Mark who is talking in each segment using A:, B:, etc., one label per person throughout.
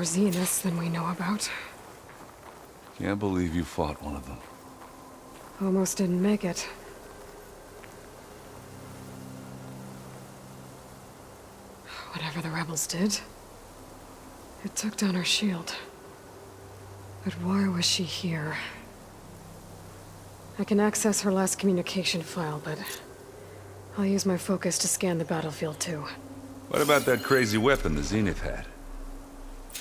A: more Zeniths than we know about.
B: Can't believe you fought one of them.
A: Almost didn't make it. Whatever the rebels did, it took down her shield. But why was she here? I can access her last communication file, but I'll use my focus to scan the battlefield too.
B: What about that crazy weapon the Zenith had?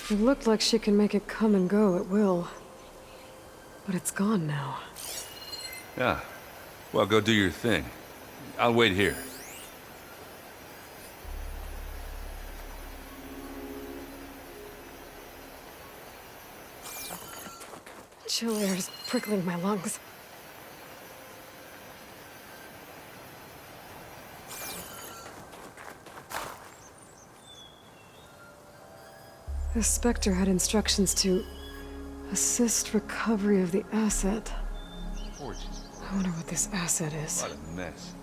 A: It looked like she can make it come and go at will. But it's gone now.
B: Yeah. Well, go do your thing. I'll wait here.
A: Chill air is prickling my lungs. The Spectre had instructions to assist recovery of the asset. I wonder what this asset is.
B: What a mess.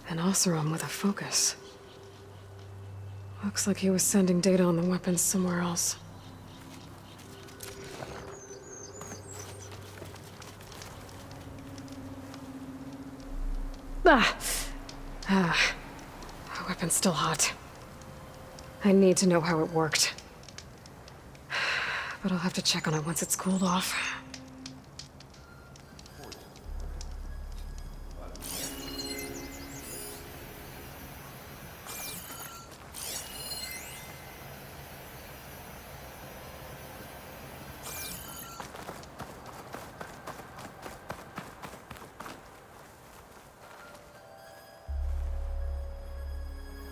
A: An Oseram with a focus. Looks like he was sending data on the weapons somewhere else. The weapon's still hot. I need to know how it worked. But I'll have to check on it once it's cooled off.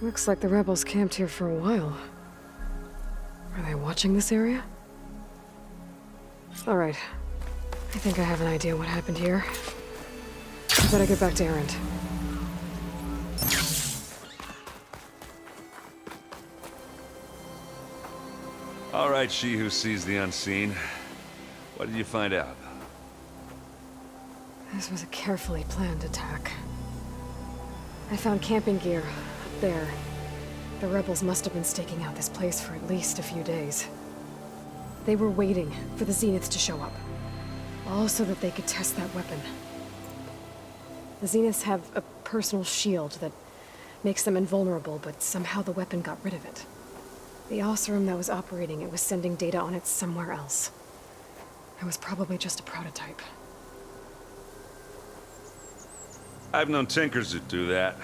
A: Looks like the rebels camped here for a while. Are they watching this area? All right. I think I have an idea what happened here. I better get back to Erend.
B: All right, she who sees the unseen. What did you find out?
A: This was a carefully planned attack. I found camping gear up there. The rebels must have been staking out this place for at least a few days. They were waiting for the Zeniths to show up, all so that they could test that weapon. The Zeniths have a personal shield that makes them invulnerable, but somehow the weapon got rid of it. The Oseram that was operating it was sending data on it somewhere else. It was probably just a prototype.
B: I've known tinkers that do that.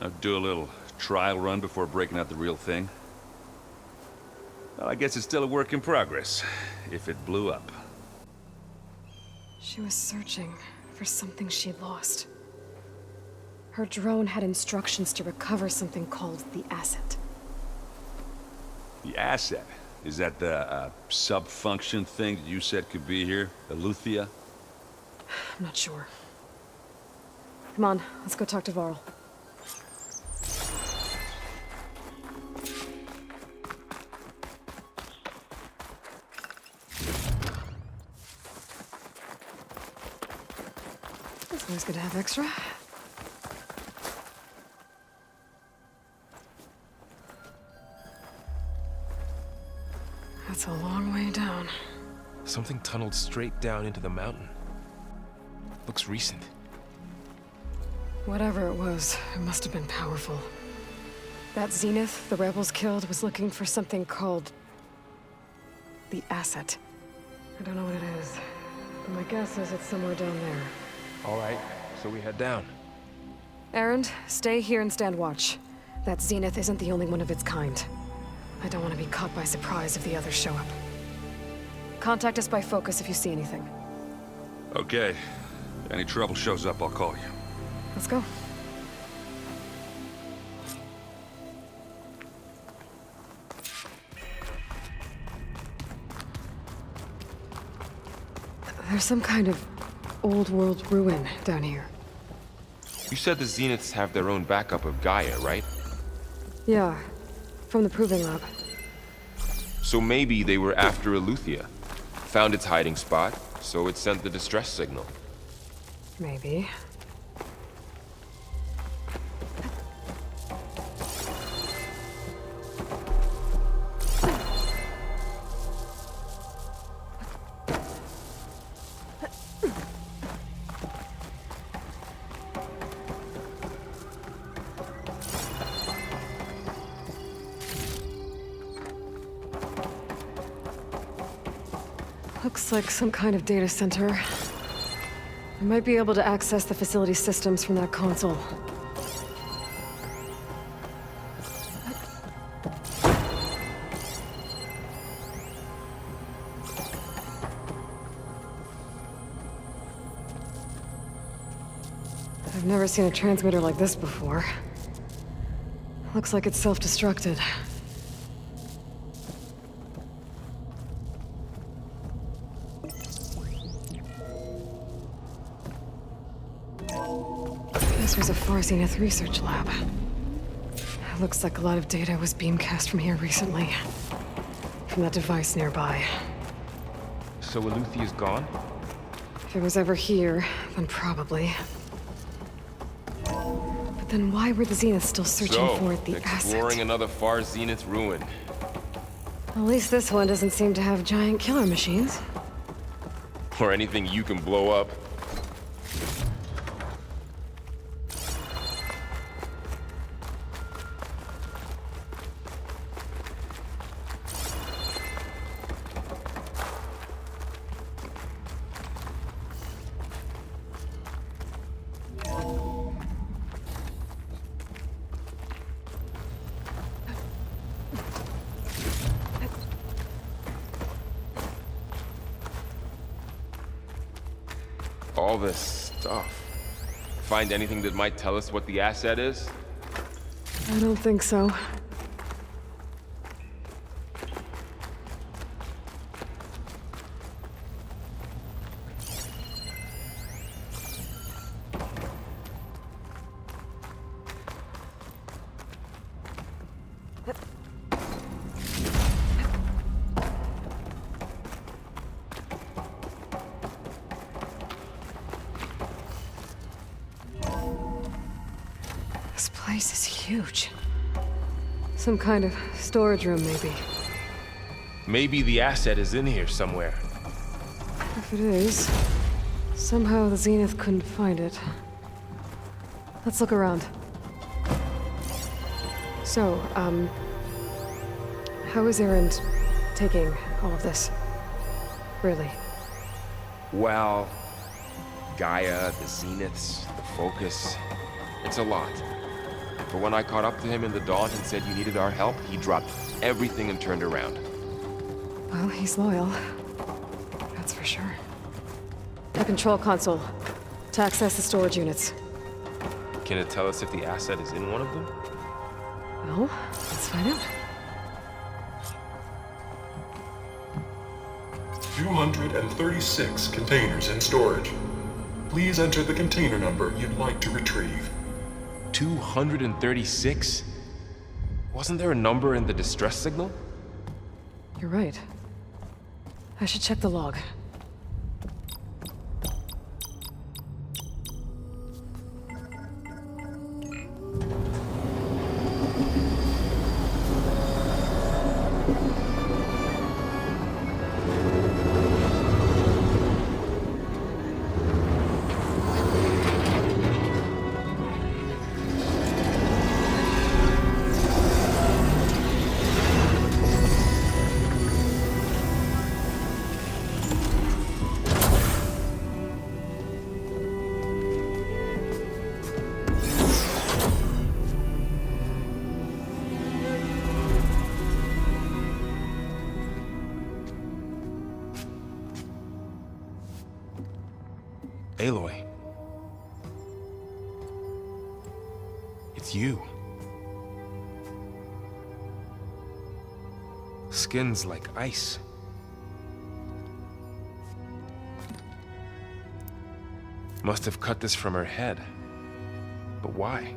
B: I'd do a little trial run before breaking out the real thing. Well, I guess it's still a work in progress, if it blew up.
A: She was searching for something she'd lost. Her drone had instructions to recover something called the asset.
B: The asset? Is that the sub-function thing that you said could be here? The Luthia?
A: I'm not sure. Come on, let's go talk to Varl. It's always good to have extra. That's a long way down.
C: Something tunneled straight down into the mountain. Looks recent.
A: Whatever it was, it must have been powerful. That Zenith the rebels killed was looking for something called the asset. I don't know what it is, but my guess is it's somewhere down there.
C: All right, so we head down.
A: Erend, stay here and stand watch. That Zenith isn't the only one of its kind. I don't want to be caught by surprise if the others show up. Contact us by focus if you see anything.
B: Okay. Any trouble shows up, I'll call you.
A: Let's go. There's some kind of old world ruin down here.
D: You said the Zeniths have their own backup of Gaia, right?
A: Yeah, from the Proving Lab.
D: So maybe they were after Eleuthia. Found its hiding spot, so it sent the distress signal.
A: Maybe. Looks like some kind of data center. I might be able to access the facility systems from that console. I've never seen a transmitter like this before. Looks like it's self-destructed. This was a Far Zenith research lab. Looks like a lot of data was beamcast from here recently. From that device nearby.
C: So Eleuthia's gone?
A: If it was ever here, then probably. But then why were the Zeniths still searching for the
D: exploring
A: asset?
D: another Far Zenith ruin.
A: At least this one doesn't seem to have giant killer machines.
D: Or anything you can blow up. All this stuff. Find anything that might tell us what the asset is?
A: I don't think so. This place is huge. Some kind of storage room, maybe.
C: Maybe the asset is in here somewhere.
A: If it is, somehow the Zenith couldn't find it. Let's look around. So, how is Erend taking all of this? Really?
D: Well, Gaia, the Zeniths, the Focus. It's a lot. But when I caught up to him in the dawn and said you needed our help, he dropped everything and turned around.
A: Well, he's loyal. That's for sure. The control console. To access the storage units.
C: Can it tell us if the asset is in one of them?
A: Well, let's find out.
E: 236 containers in storage. Please enter the container number you'd like to retrieve.
D: 236? Wasn't there a number in the distress signal?
A: You're right. I should check the log.
C: Aloy. It's you. Skin's like ice. Must have cut this from her head. But why?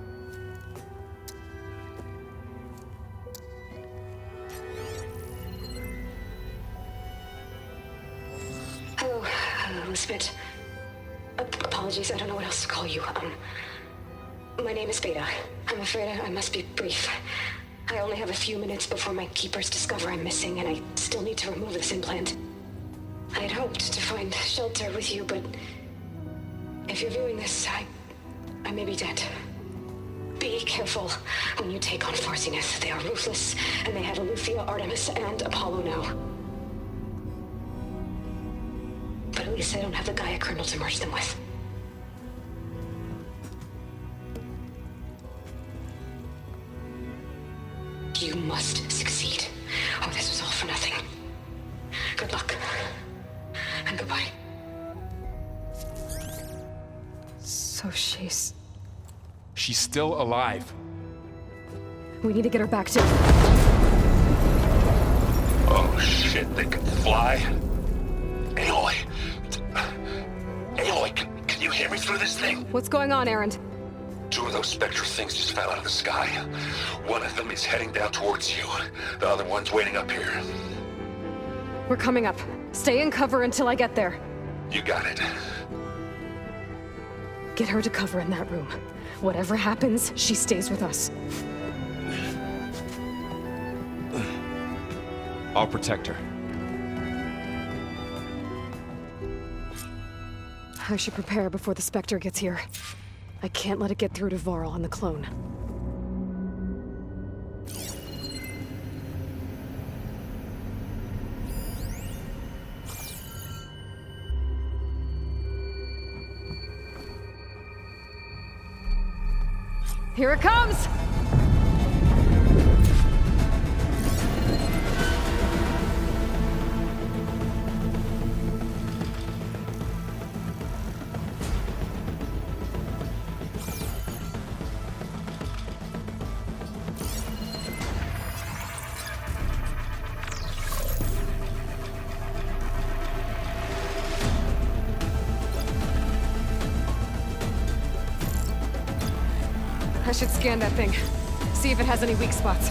F: Hello, Elizabeth. Apologies, I don't know what else to call you. My name is Beta. I'm afraid I must be brief. I only have a few minutes before my keepers discover I'm missing, and I still need to remove this implant. I had hoped to find shelter with you, but if you're viewing this, I may be dead. Be careful when you take on Far Zenith. They are ruthless, and they have Eleuthia, Artemis, and Apollo now. But at least I don't have the Gaia kernel to merge them with. You must succeed, or this was all for nothing. Good luck. And goodbye.
A: So she's...
C: She's still alive.
A: We need to get her back to...
G: Oh shit, they can fly? Aloy! Aloy, can you hear me through this thing?
A: What's going on, Erend?
G: 2 of those spectral things just fell out of the sky. One of them is heading down towards you. The other one's waiting up here.
A: We're coming up. Stay in cover until I get there.
G: You got it.
A: Get her to cover in that room. Whatever happens, she stays with us.
D: I'll protect her.
A: I should prepare before the Spectre gets here. I can't let it get through to Varl and the clone. Here it comes! I should scan that thing. See if it has any weak spots.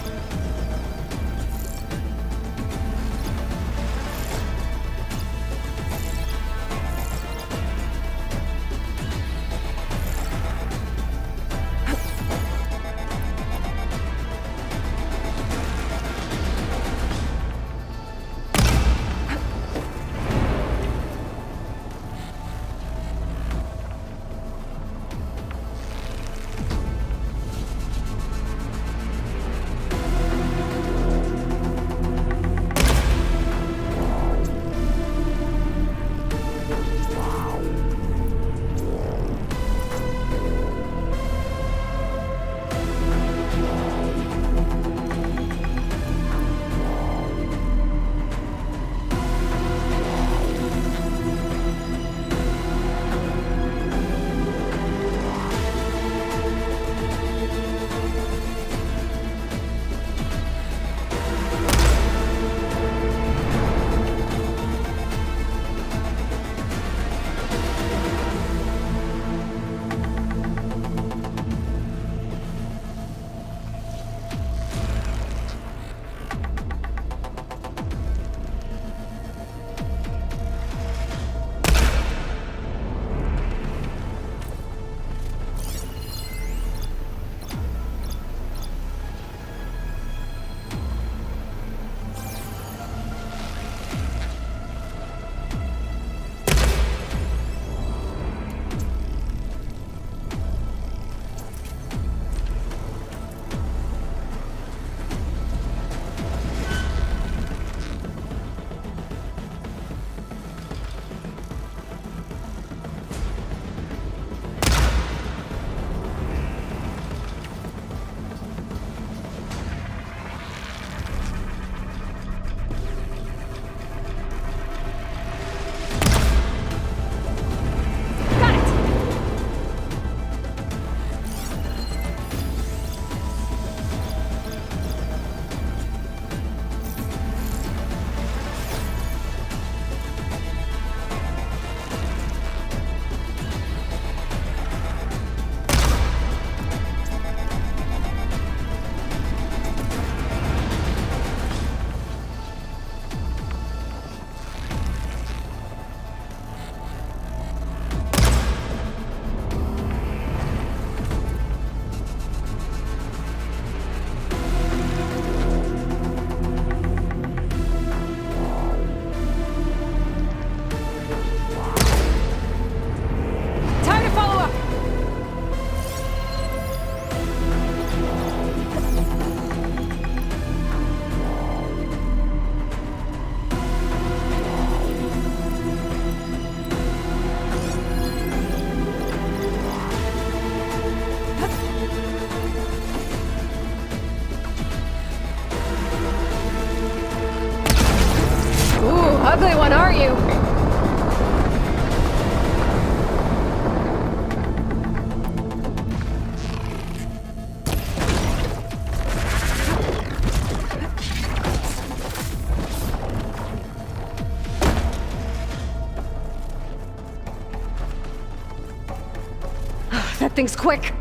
A: that thing's quick!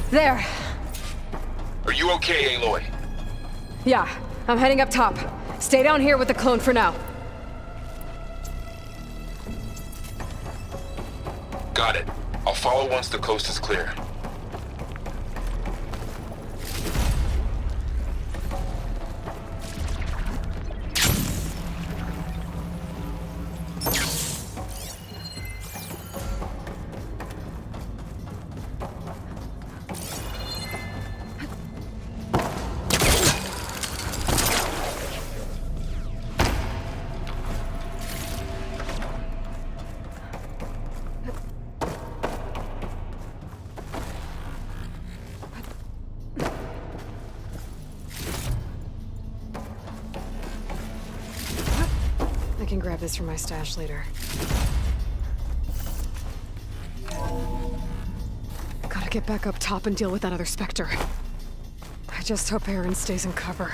A: There.
G: Are you okay, Aloy?
A: Yeah, I'm heading up top. Stay down here with the clone for now.
G: Got it. I'll follow once the coast is clear.
A: I can grab this from my stash later. Gotta get back up top and deal with that other Spectre. I just hope Aaron stays in cover.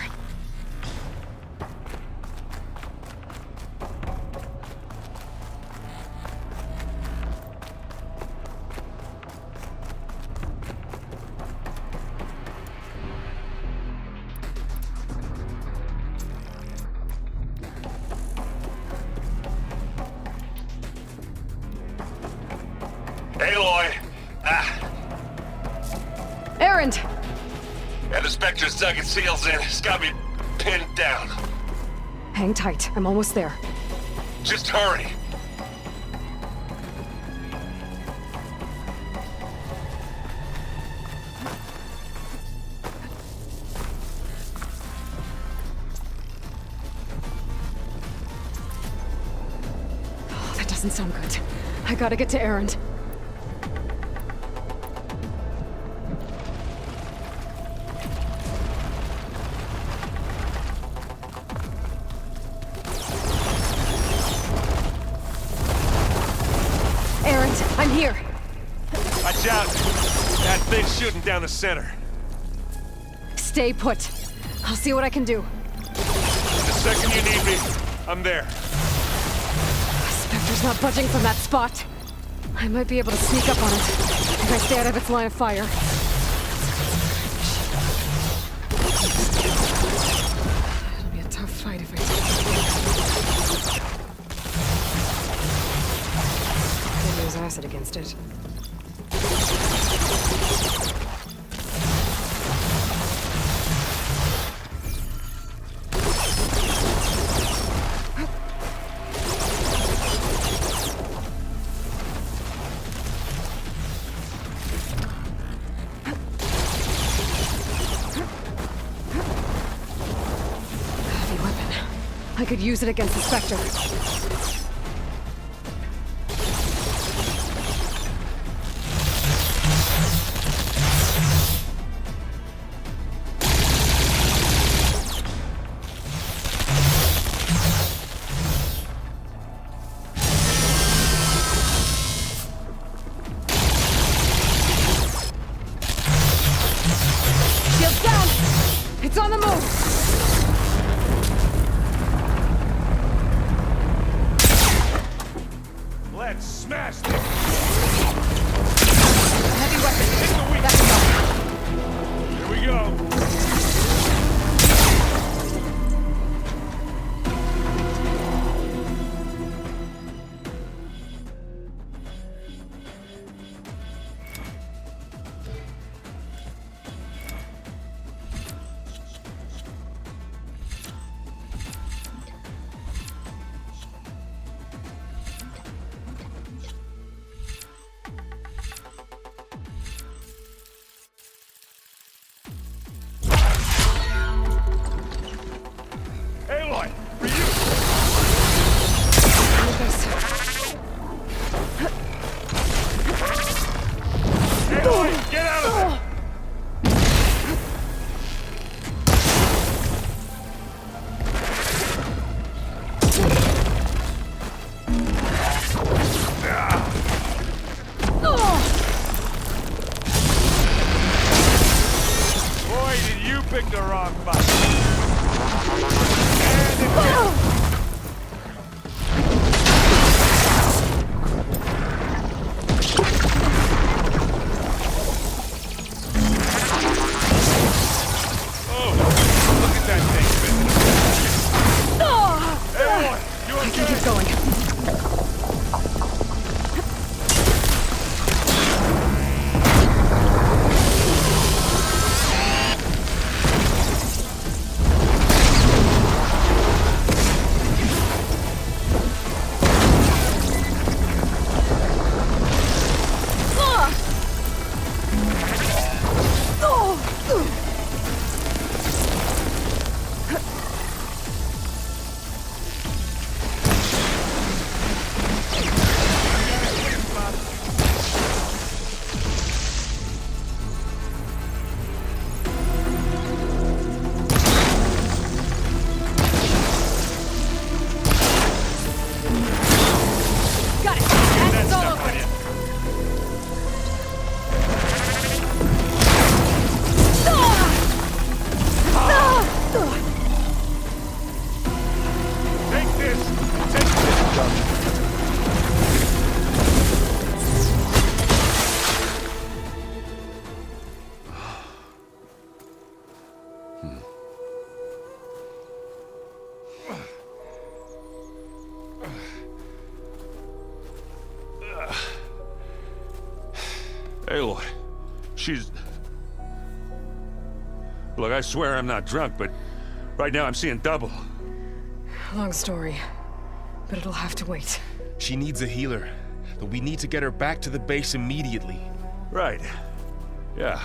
G: Aloy!
A: Erend!
G: Yeah, the Spectre's dug its heels in. It's got me pinned down.
A: Hang tight, I'm almost there.
G: Just hurry.
A: Oh, that doesn't sound good. I gotta get to Erend. Erend, I'm here.
C: Watch out! That thing's shooting down the center.
A: Stay put. I'll see what I can do.
C: The second you need me, I'm there.
A: Spectre's not budging from that spot. I might be able to sneak up on it if I stay out of its line of fire. It'll be a tough fight if I do. Could use acid against it. I could use it against the Spectre. Shields down! It's on the move!
B: Let's smash this!
A: Heavy weapon. That can
B: Here we go. Aloy, for you! Aloy, get out of there! Boy, did you pick the wrong fight. Look at that thing, Aloy, you
A: I can
B: okay?
A: keep going. Got it! And it's all over!
B: Take this! Take this! Aloy, she's... Look, I swear I'm not drunk, but right now I'm seeing double.
A: Long story, but it'll have to wait.
C: She needs a healer, but we need to get her back to the base immediately.
B: Right. Yeah.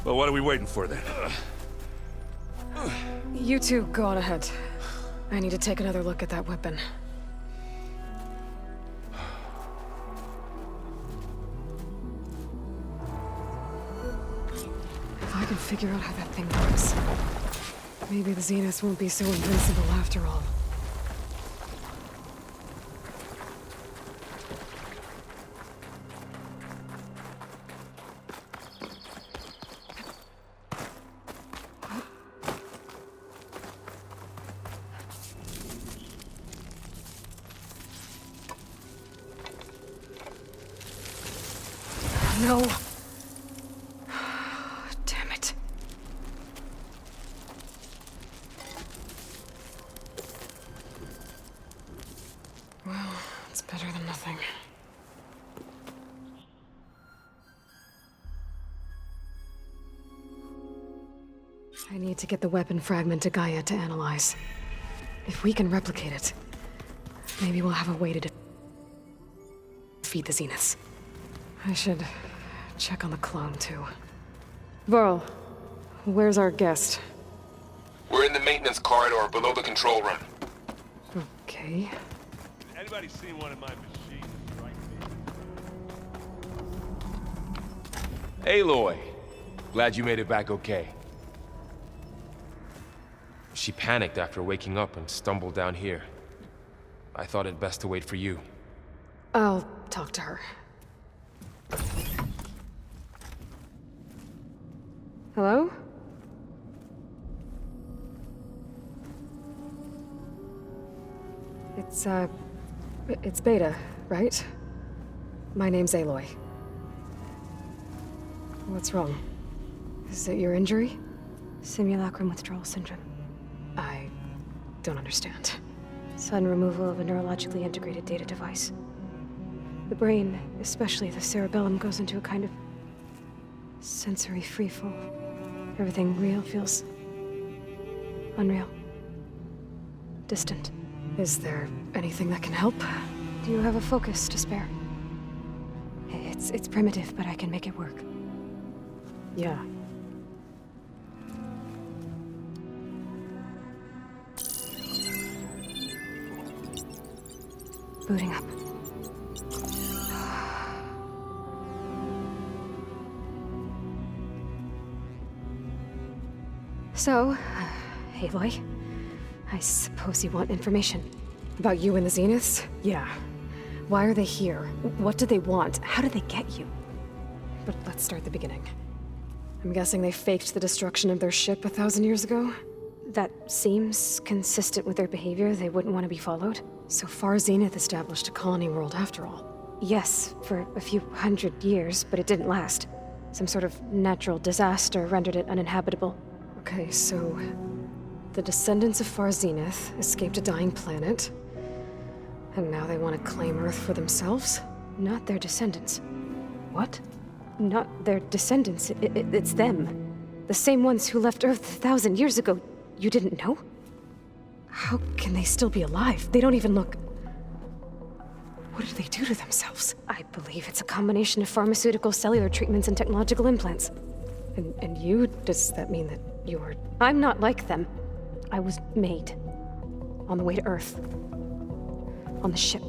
B: Well, what are we waiting for then?
A: You two go on ahead. I need to take another look at that weapon. If I can figure out how that thing works, maybe the Zeniths won't be so invincible after all. No. Damn it. Well, it's better than nothing. I need to get the weapon fragment to Gaia to analyze. If we can replicate it, maybe we'll have a way to defeat the Zeniths. I should check on the clone, too. Varl, where's our guest?
D: We're in the maintenance corridor below the control room.
A: Okay.
C: Anybody seen one of my machines? Right?
D: Aloy! Glad you made it back okay. She panicked after waking up and stumbled down here. I thought it best to wait for you.
A: I'll talk to her. Hello? It's Beta, right? My name's Aloy. What's wrong? Is it your injury?
H: Simulacrum withdrawal syndrome.
A: I don't understand.
H: Sudden removal of a neurologically integrated data device. The brain, especially the cerebellum, goes into a kind of sensory freefall. Everything real feels unreal. Distant.
A: Is there anything that can help?
H: Do you have a focus to spare? It's primitive, but I can make it work.
A: Yeah.
H: Booting up. So, Aloy, I suppose you want information.
A: About you and the Zeniths? Yeah. Why are they here? What do they want? How did they get you? But let's start at the beginning. I'm guessing they faked the destruction of their ship 1,000 years ago?
H: That seems consistent with their behavior. They wouldn't want to be followed.
A: So far, Zenith established a colony world after all.
H: Yes, for a few hundred years, but it didn't last. Some sort of natural disaster rendered it uninhabitable.
A: Okay, so the descendants of Far Zenith escaped a dying planet, and now they want to claim Earth for themselves?
H: Not their descendants.
A: What?
H: Not their descendants. It's them. The same ones who left Earth 1,000 years ago. You didn't know?
A: How can they still be alive? They don't even look... What did they do to themselves?
H: I believe it's a combination of pharmaceutical, cellular treatments, and technological implants.
A: And you? Does that mean that you're...
H: I'm not like them. I was made. On the way to Earth. On the ship.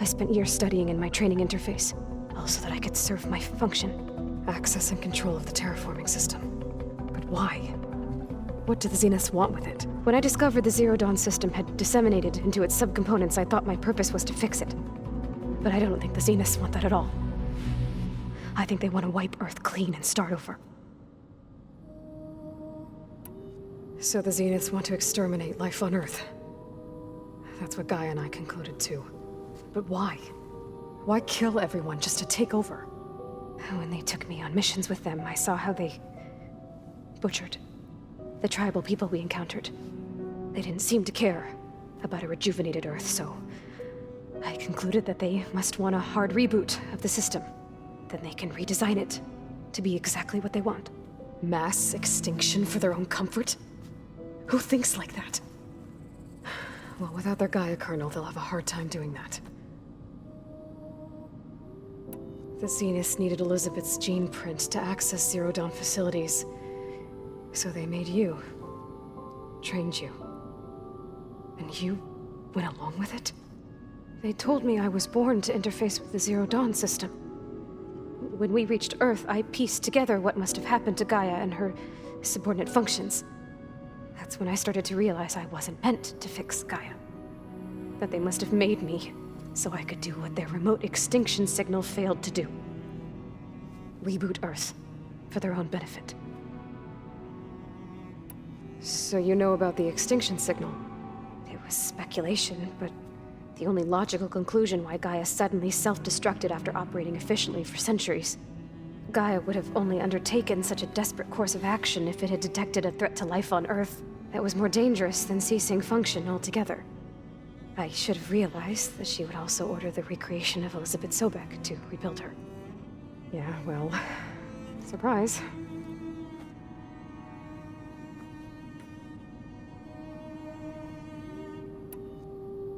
H: I spent years studying in my training interface, all so that I could serve my function.
A: Access and control of the terraforming system. But why? What do the Zeniths want with it?
H: When I discovered the Zero Dawn system had disseminated into its subcomponents, I thought my purpose was to fix it. But I don't think the Zeniths want that at all. I think they want to wipe Earth clean and start over.
A: So the Zeniths want to exterminate life on Earth. That's what Gaia and I concluded too. But why? Why kill everyone just to take over?
H: When they took me on missions with them, I saw how they butchered the tribal people we encountered. They didn't seem to care about a rejuvenated Earth, so I concluded that they must want a hard reboot of the system. Then they can redesign it to be exactly what they want.
A: Mass extinction for their own comfort? Who thinks like that? Well, without their Gaia kernel, they'll have a hard time doing that. The Zeniths needed Elizabeth's gene print to access Zero Dawn facilities. So they made you. Trained you. And you went along with it?
H: They told me I was born to interface with the Zero Dawn system. When we reached Earth, I pieced together what must have happened to Gaia and her subordinate functions. That's when I started to realize I wasn't meant to fix Gaia. That they must have made me so I could do what their remote extinction signal failed to do. Reboot Earth for their own benefit.
A: So you know about the extinction signal?
H: It was speculation, but the only logical conclusion why Gaia suddenly self-destructed after operating efficiently for centuries. Gaia would have only undertaken such a desperate course of action if it had detected a threat to life on Earth that was more dangerous than ceasing function altogether. I should have realized that she would also order the recreation of Elizabeth Sobek to rebuild her.
A: Yeah, well, surprise.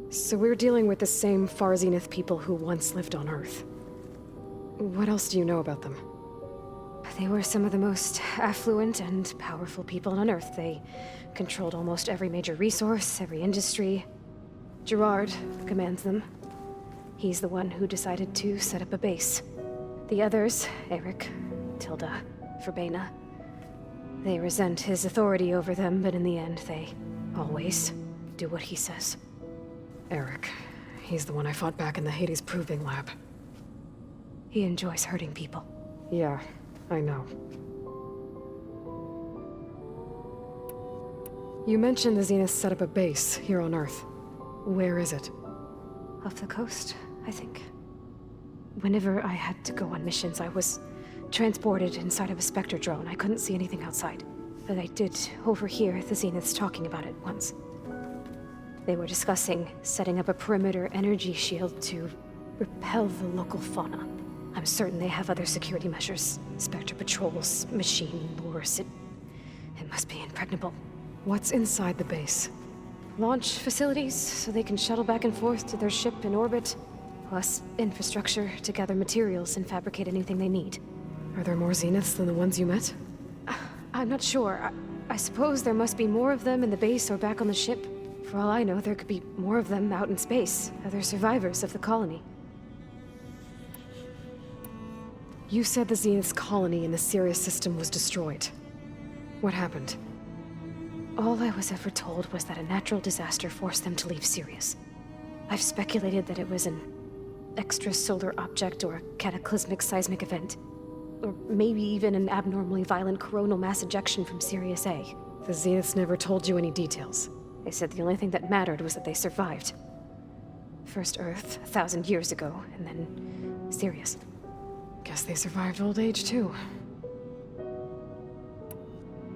A: So we're dealing with the same Far Zenith people who once lived on Earth. What else do you know about them?
H: They were some of the most affluent and powerful people on Earth. They controlled almost every major resource, every industry. Gerard commands them. He's the one who decided to set up a base. The others, Eric, Tilda, Verbena, they resent his authority over them, but in the end, they always do what he says.
A: Eric. He's the one I fought back in the Hades Proving Lab.
H: He enjoys hurting people.
A: Yeah, I know. You mentioned the Zenith set up a base here on Earth. Where is it?
H: Off the coast, I think. Whenever I had to go on missions, I was transported inside of a Spectre drone. I couldn't see anything outside. But I did overhear the Zeniths talking about it once. They were discussing setting up a perimeter energy shield to repel the local fauna. I'm certain they have other security measures. Spectre patrols, machine lures. It must be impregnable.
A: What's inside the base?
H: Launch facilities, so they can shuttle back and forth to their ship in orbit. Plus infrastructure to gather materials and fabricate anything they need.
A: Are there more Zeniths than the ones you met?
H: I'm not sure. I suppose there must be more of them in the base or back on the ship. For all I know, there could be more of them out in space, other survivors of the colony.
A: You said the Zenith's colony in the Sirius system was destroyed. What happened?
H: All I was ever told was that a natural disaster forced them to leave Sirius. I've speculated that it was an extrasolar object or a cataclysmic seismic event. Or maybe even an abnormally violent coronal mass ejection from Sirius A.
A: The Zeniths never told you any details.
H: They said the only thing that mattered was that they survived. First Earth, 1,000 years ago, and then Sirius.
A: Guess they survived old age, too.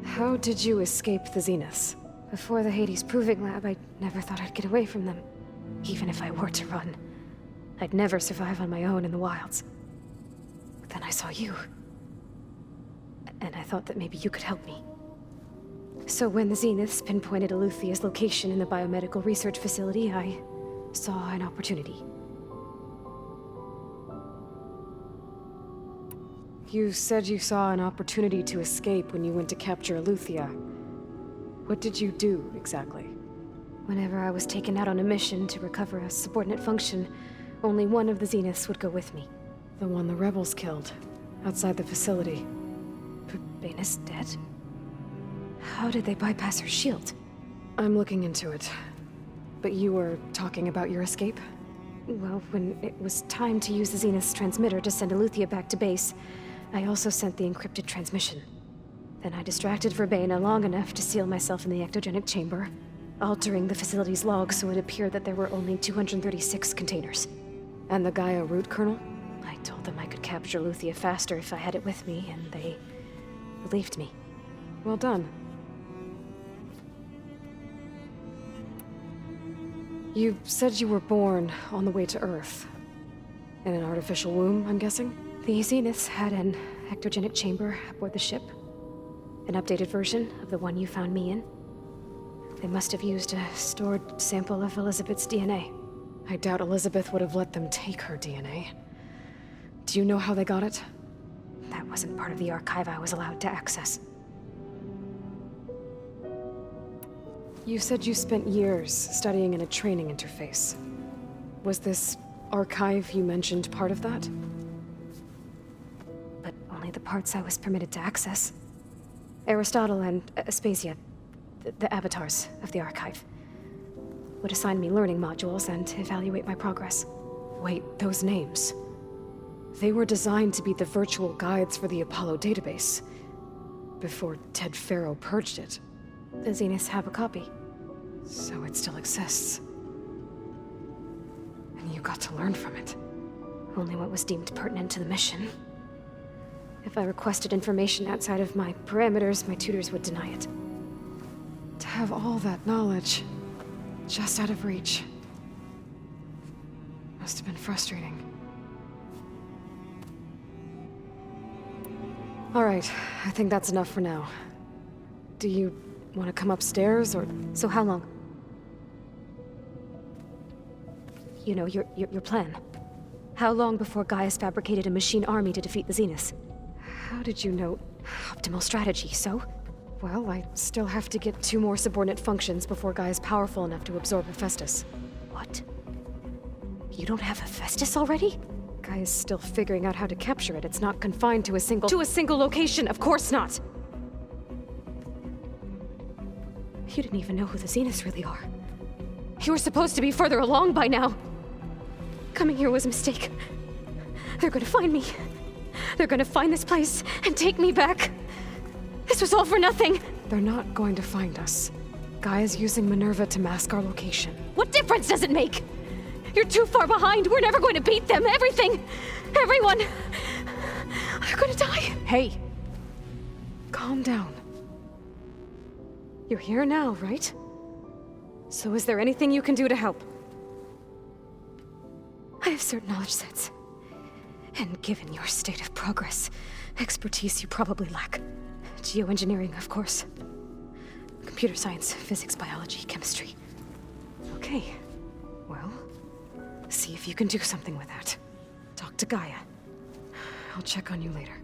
A: How did you escape the Zeniths?
H: Before the Hades Proving Lab, I never thought I'd get away from them. Even if I were to run. I'd never survive on my own in the wilds. But then I saw you. And I thought that maybe you could help me. So when the Zeniths pinpointed Eluthia's location in the biomedical research facility, I saw an opportunity.
A: You said you saw an opportunity to escape when you went to capture Eluthia. What did you do, exactly?
H: Whenever I was taken out on a mission to recover a subordinate function, only one of the Zeniths would go with me.
A: The one the rebels killed, outside the facility.
H: Verbena's dead? How did they bypass her shield?
A: I'm looking into it. But you were talking about your escape?
H: Well, when it was time to use the Zenith's transmitter to send Eluthia back to base, I also sent the encrypted transmission. Then I distracted Verbena long enough to seal myself in the ectogenic chamber, altering the facility's log so it appeared that there were only 236 containers.
A: And the Gaia root kernel?
H: I told them I could capture Eluthia faster if I had it with me, and they believed me.
A: Well done. You said you were born on the way to Earth. In an artificial womb, I'm guessing?
H: The Zeniths had an ectogenic chamber aboard the ship. An updated version of the one you found me in. They must have used a stored sample of Elizabeth's DNA.
A: I doubt Elizabeth would have let them take her DNA. Do you know how they got it?
H: That wasn't part of the archive I was allowed to access.
A: You said you spent years studying in a training interface. Was this archive you mentioned part of that?
H: But only the parts I was permitted to access. Aristotle and Aspasia, the avatars of the archive, would assign me learning modules and evaluate my progress.
A: Wait, those names. They were designed to be the virtual guides for the Apollo database, before Ted Faro purged it.
H: The Zeniths have a copy.
A: So it still exists. And you got to learn from it.
H: Only what was deemed pertinent to the mission. If I requested information outside of my parameters, my tutors would deny it.
A: To have all that knowledge, just out of reach, must have been frustrating. All right, I think that's enough for now. Do you want to come upstairs, or...
H: So how long? You know, your plan. How long before Gaius fabricated a machine army to defeat the Zeniths? How did you know? Optimal strategy, so?
A: Well, I still have to get 2 more subordinate functions before Gaia's powerful enough to absorb Hephaestus.
H: What? You don't have Hephaestus already?
A: Gaia's still figuring out how to capture it. It's not confined to a single location, of course not!
H: You didn't even know who the Zeniths really are.
A: You were supposed to be further along by now!
H: Coming here was a mistake. They're gonna find me. They're gonna find this place and take me back. This was all for nothing!
A: They're not going to find us. Gaia's using Minerva to mask our location.
H: What difference does it make? You're too far behind. We're never going to beat them. Everything. Everyone. They're gonna die.
A: Hey. Calm down. You're here now, right? So is there anything you can do to help?
H: I have certain knowledge sets. And given your state of progress, expertise you probably lack. Geoengineering, of course. Computer science, physics, biology, chemistry.
A: Okay. Well, see if you can do something with that. Talk to Gaia. I'll check on you later.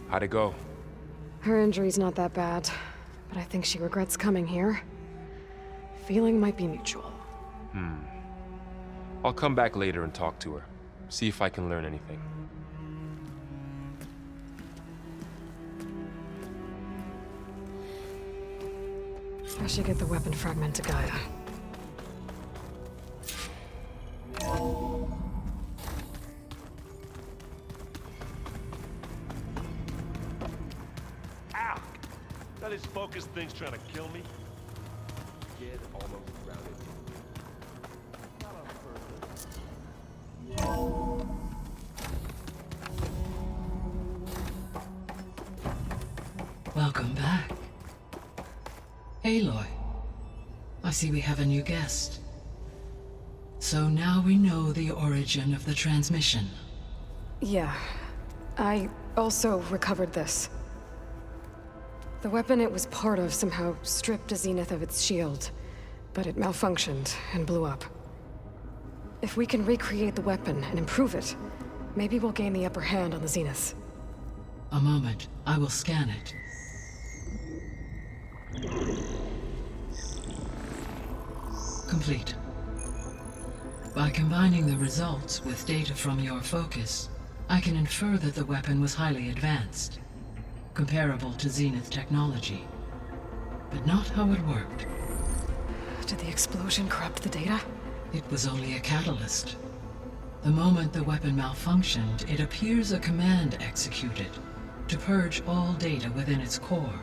C: How'd it go?
A: Her injury's not that bad, but I think she regrets coming here. Feeling might be mutual.
C: I'll come back later and talk to her. See if I can learn anything.
A: I should get the weapon fragment to Gaia.
I: Ow! Now this focus thing's trying to kill me.
D: Kid almost grounded.
J: Welcome back. Aloy, I see we have a new guest. So now we know the origin of the transmission.
A: Yeah. I also recovered this. The weapon it was part of somehow stripped a Zenith of its shield, but it malfunctioned and blew up. If we can recreate the weapon and improve it, maybe we'll gain the upper hand on the Zeniths.
J: A moment, I will scan it. Complete. By combining the results with data from your focus, I can infer that the weapon was highly advanced, comparable to Zenith technology, but not how it worked.
A: Did the explosion corrupt the data?
J: It was only a catalyst. The moment the weapon malfunctioned, it appears a command executed to purge all data within its core.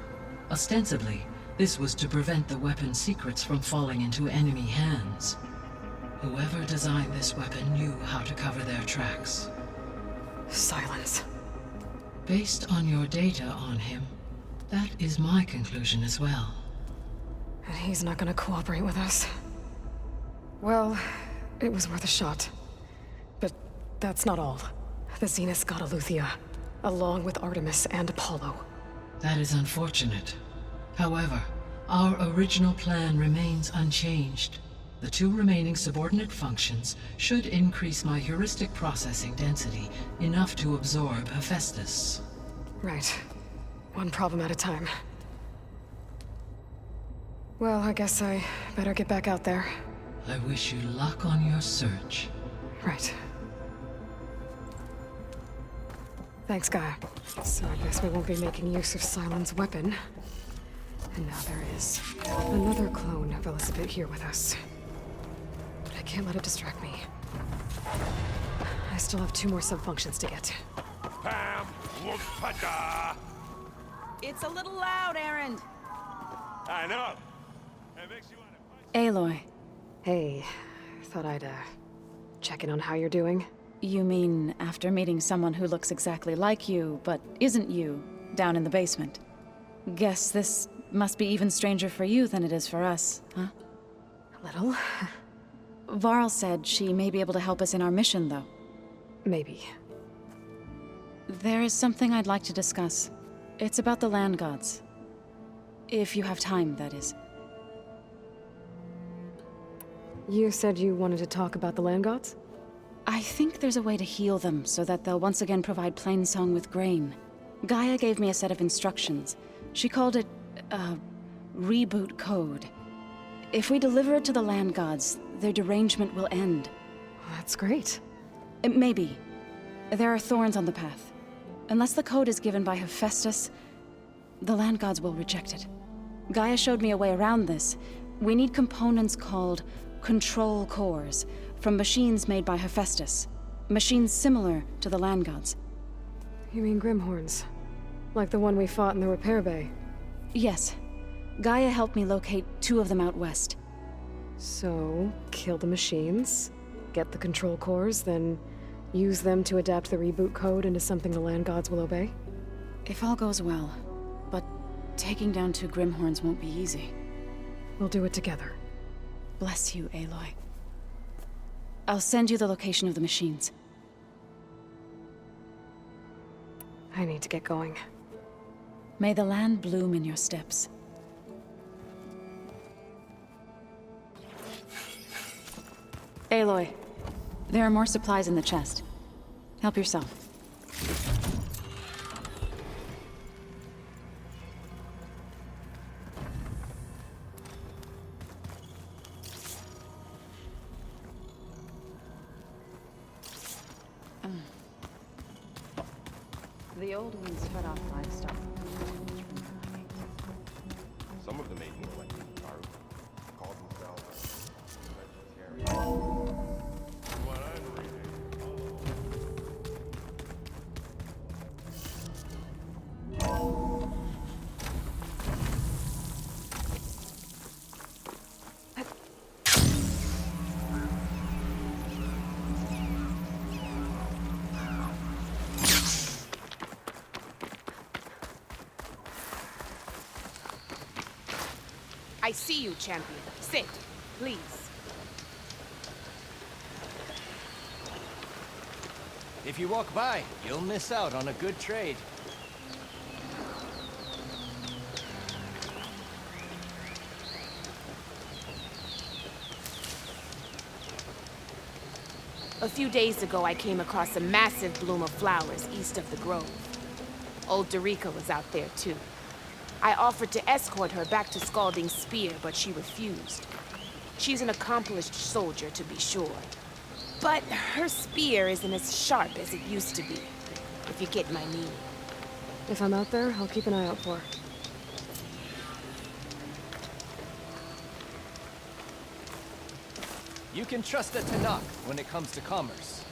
J: Ostensibly, this was to prevent the weapon's secrets from falling into enemy hands. Whoever designed this weapon knew how to cover their tracks.
A: Silence.
J: Based on your data on him, that is my conclusion as well.
A: And he's not gonna cooperate with us. Well, it was worth a shot. But that's not all. The Zeniths got Eleuthia, along with Artemis and Apollo.
J: That is unfortunate. However, our original plan remains unchanged. The 2 remaining subordinate functions should increase my heuristic processing density enough to absorb Hephaestus.
A: Right. One problem at a time. Well, I guess I better get back out there.
J: I wish you luck on your search.
A: Right. Thanks, Gaia. So I guess we won't be making use of Cylon's weapon. And now there is another clone of Elizabeth here with us. But I can't let it distract me. I still have 2 more sub-functions to get.
I: Pam! Whoop-a-da!
K: It's a little loud, Erend.
I: I know. It makes you want to...
K: Aloy.
A: Hey, thought I'd, check in on how you're doing.
K: You mean after meeting someone who looks exactly like you, but isn't you, down in the basement? Guess this must be even stranger for you than it is for us, huh?
A: A little.
K: Varl said she may be able to help us in our mission, though.
A: Maybe.
K: There is something I'd like to discuss. It's about the land gods. If you have time, that is.
A: You said you wanted to talk about the land gods?
K: I think there's a way to heal them so that they'll once again provide Plainsong with grain. Gaia gave me a set of instructions. She called it, reboot code. If we deliver it to the land gods, their derangement will end.
A: That's great.
K: Maybe. There are thorns on the path. Unless the code is given by Hephaestus, the land gods will reject it. Gaia showed me a way around this. We need components called control cores from machines made by Hephaestus. Machines similar to the land gods.
A: You mean Grimhorns? Like the one we fought in the repair bay?
K: Yes. Gaia helped me locate 2 of them out west.
A: So, kill the machines, get the control cores, then use them to adapt the reboot code into something the land gods will obey?
K: If all goes well. But taking down 2 Grimhorns won't be easy.
A: We'll do it together.
K: Bless you, Aloy. I'll send you the location of the machines.
A: I need to get going.
K: May the land bloom in your steps. Aloy, there are more supplies in the chest. Help yourself. The old ones fed off livestock.
D: Some of them ate more like Taru. Called themselves vegetarians.
I: What I'm reading.
L: I see you, champion. Sit, please.
M: If you walk by, you'll miss out on a good trade.
L: A few days ago, I came across a massive bloom of flowers east of the grove. Old Dorica was out there, too. I offered to escort her back to Scalding Spear, but she refused. She's an accomplished soldier, to be sure. But her spear isn't as sharp as it used to be, if you get my meaning.
A: If I'm out there, I'll keep an eye out for her.
M: You can trust a Tanakh when it comes to commerce.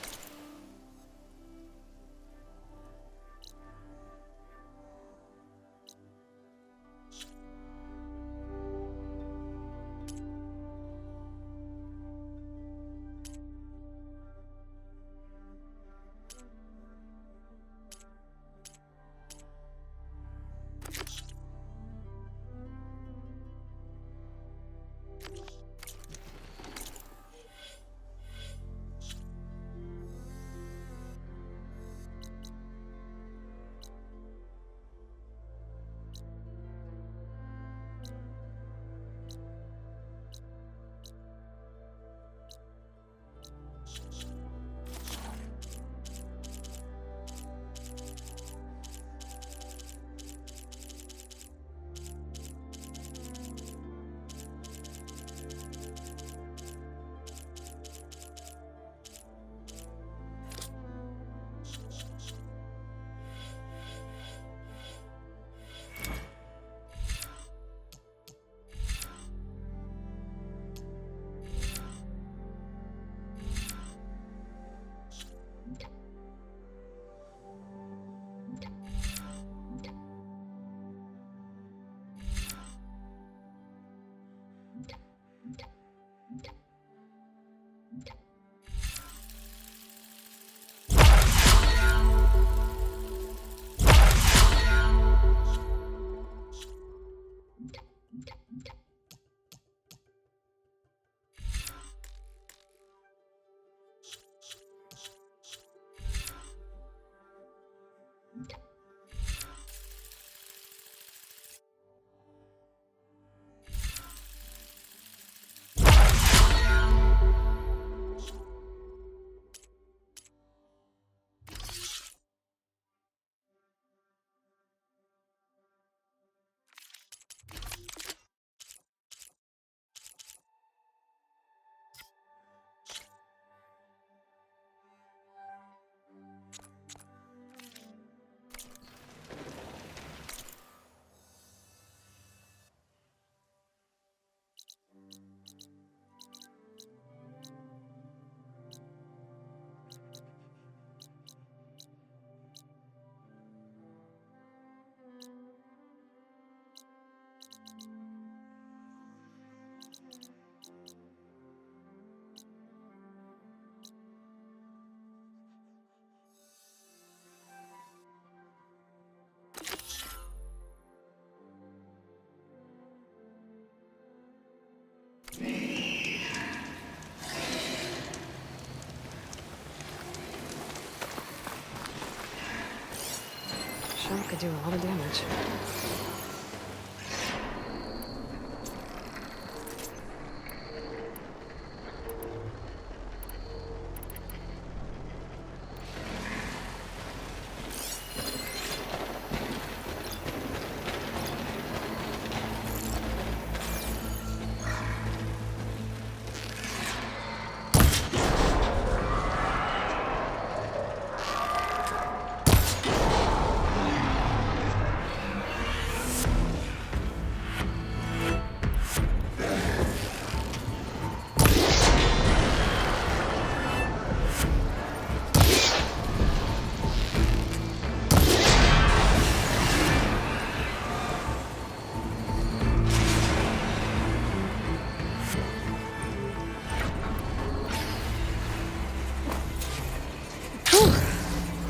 A: Shot could do a lot of damage.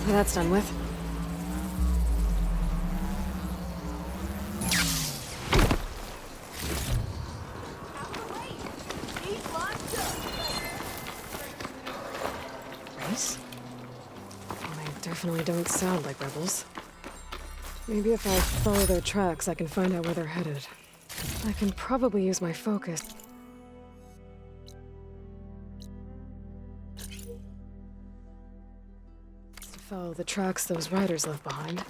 A: That's done with. Race? They definitely don't sound like rebels. Maybe if I follow their tracks, I can find out where they're headed. I can probably use my focus. Follow the tracks those riders left behind.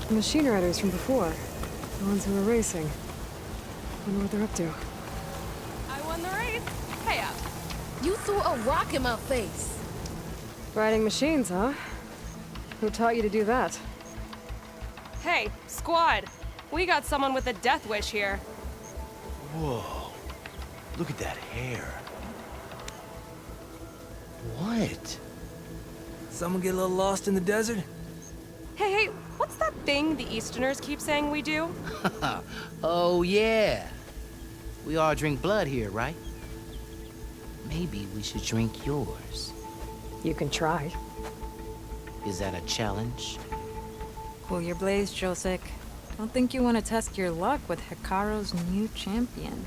A: The machine riders from before. The ones who were racing. Wonder what they're up to.
N: I won the race. Hey up. You threw a rock in my face.
A: Riding machines, huh? Who taught you to do that?
O: Hey, squad. We got someone with a death wish here.
P: Whoa. Look at that hair. What?
M: Someone get a little lost in the desert?
O: Hey, what's that thing the Easterners keep saying we do?
Q: Oh, yeah. We all drink blood here, right? Maybe we should drink yours.
A: You can try.
Q: Is that a challenge?
R: Cool your blades, Josek. Don't think you want to test your luck with Hekarro's new champion.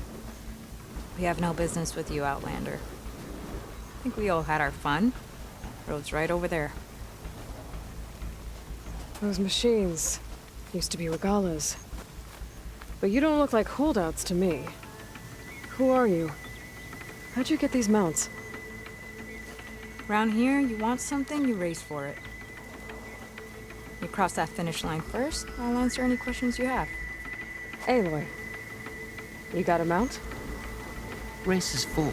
R: We have no business with you, Outlander. I think we all had our fun. Road's right over there.
A: Those machines used to be Regalas. But you don't look like holdouts to me. Who are you? How'd you get these mounts?
R: Around here, you want something, you race for it. You cross that finish line first, I'll answer any questions you have.
A: Aloy, you got a mount?
Q: Race is full.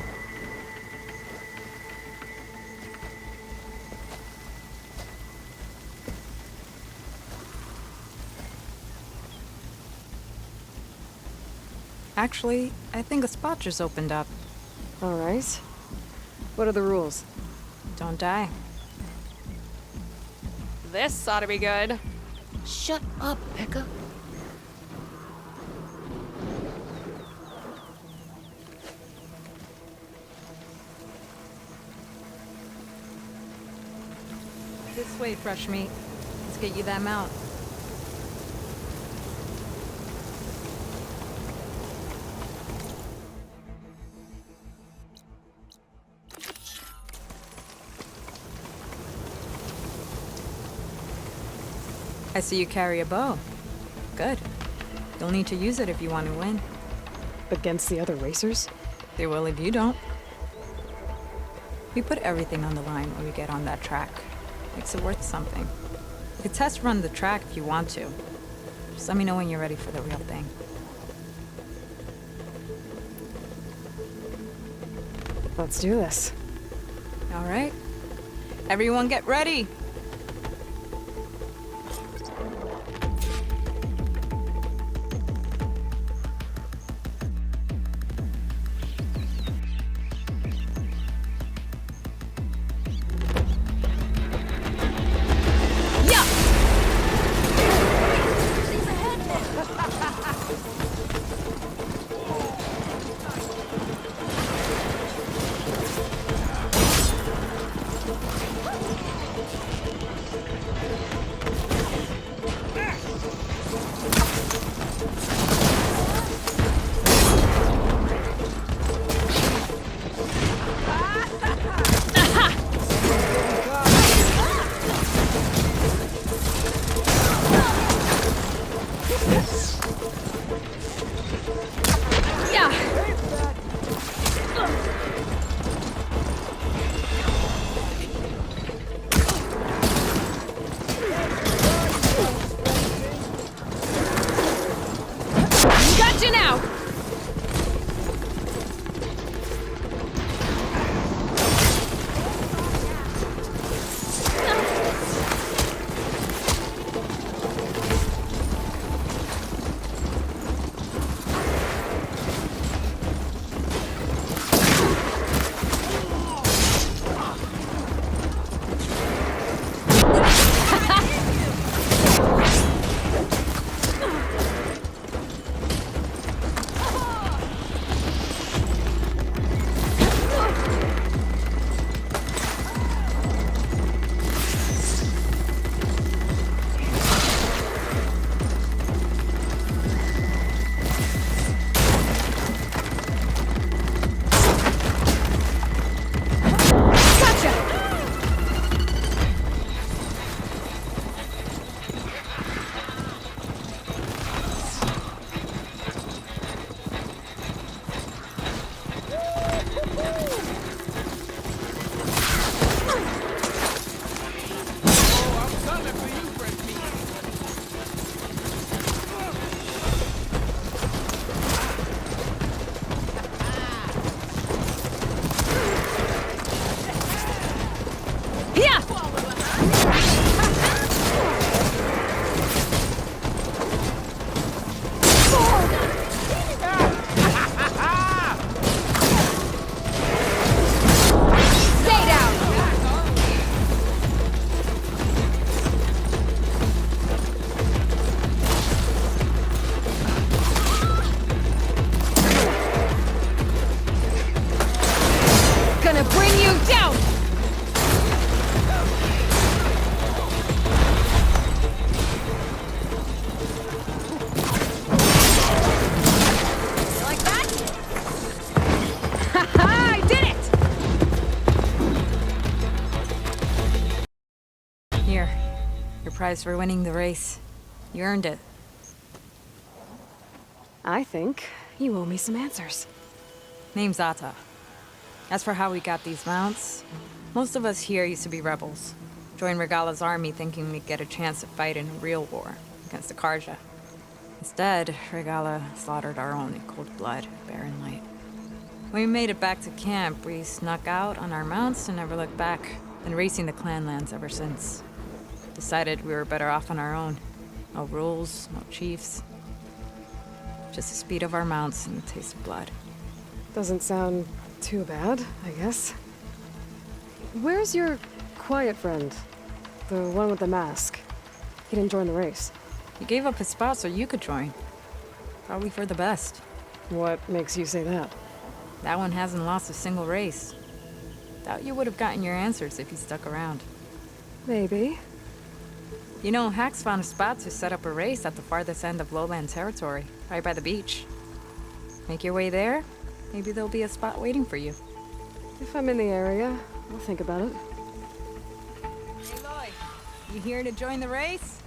R: Actually, I think a spot just opened up.
A: All right. What are the rules?
R: Don't die.
O: This ought to be good.
Q: Shut up, Pekka.
R: This way, fresh meat. Let's get you that mount. I see you carry a bow. Good. You'll need to use it if you want to win.
A: Against the other racers?
R: They will if you don't. We put everything on the line when we get on that track. Makes it worth something. You can test run the track if you want to. Just let me know when you're ready for the real thing.
A: Let's do this.
R: All right. Everyone get ready.
O: Gotcha now!
R: Prize for winning the race. You earned it.
A: I think you owe me some answers.
R: Name's Ata. As for how we got these mounts, most of us here used to be rebels. Joined Regala's army thinking we'd get a chance to fight in a real war against the Carja. Instead, Regala slaughtered our own in cold blood, Barren Light. When we made it back to camp, we snuck out on our mounts and never looked back. Been racing the clan lands ever since. Decided we were better off on our own. No rules, no chiefs. Just the speed of our mounts and the taste of blood.
A: Doesn't sound too bad, I guess. Where's your quiet friend? The one with the mask. He didn't join the race.
R: He gave up his spot so you could join. Probably for the best.
A: What makes you say that?
R: That one hasn't lost a single race. Doubt you would have gotten your answers if he stuck around.
A: Maybe.
R: You know, Hax found a spot to set up a race at the farthest end of lowland territory, right by the beach. Make your way there, maybe there'll be a spot waiting for you.
A: If I'm in the area, I'll think about it.
R: Hey, Lloyd. You here to join the race?